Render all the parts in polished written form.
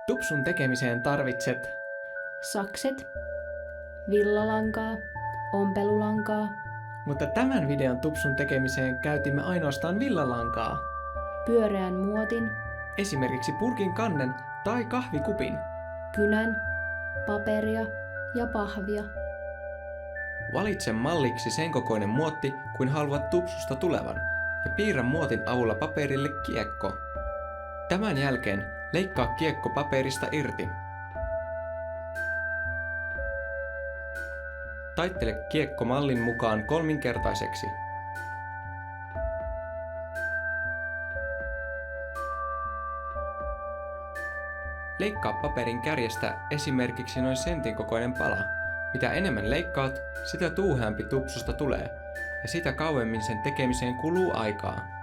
Tupsun tekemiseen tarvitset sakset, villalankaa, ompelulankaa, mutta tämän videon tupsun tekemiseen käytimme ainoastaan villalankaa. pyöreän muotin, Esimerkiksi purkin kannen tai kahvikupin. kynän, paperia ja pahvia. Valitse malliksi sen kokoinen muotti kuin haluat tupsusta tulevan ja piirrä muotin avulla paperille kiekko. Tämän jälkeen leikkaa kiekko paperista irti. Taittele kiekko mallin mukaan kolminkertaiseksi. Leikkaa paperin kärjestä esimerkiksi noin sentin kokoinen pala. Mitä enemmän leikkaat, sitä tuuheampi tupsusta tulee, ja sitä kauemmin sen tekemiseen kuluu aikaa.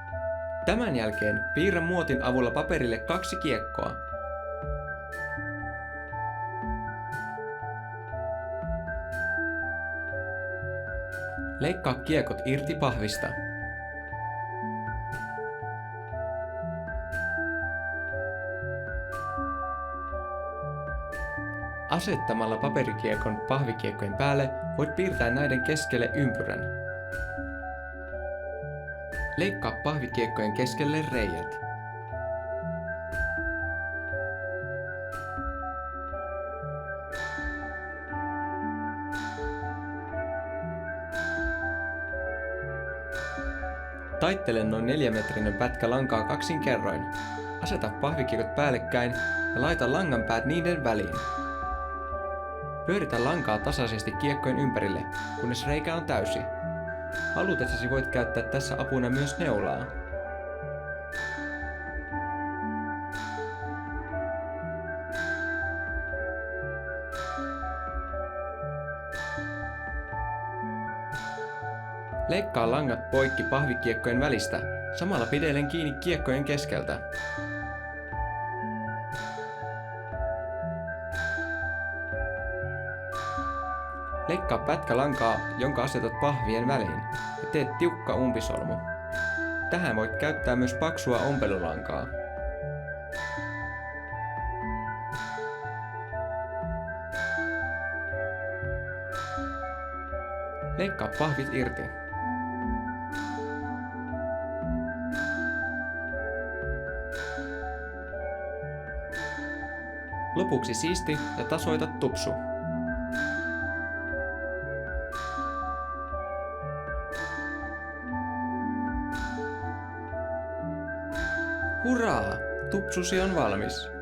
Tämän jälkeen piirrä muotin avulla paperille 2 kiekkoa. Leikkaa kiekot irti pahvista. Asettamalla paperikiekon pahvikiekkojen päälle voit piirtää näiden keskelle ympyrän. Leikkaa pahvikiekkojen keskelle reiät. Taittele noin 4-metrinen pätkä lankaa kaksin kerroin. Aseta pahvikiekot päällekkäin ja laita langan päät niiden väliin. Pyöritä lankaa tasaisesti kiekkojen ympärille, kunnes reikä on täysi. Halutessasi voit käyttää tässä apuna myös neulaa. Leikkaa langat poikki pahvikiekkojen välistä, samalla pidellen kiinni kiekkojen keskeltä. Leikkaa pätkä lankaa, jonka asetat pahvien väliin, ja teet tiukka umpisolmu. Tähän voit käyttää myös paksua ompelulankaa. Leikkaa pahvit irti. Lopuksi siisti ja tasoita tupsu. Hurraa! Tupsusi on valmis!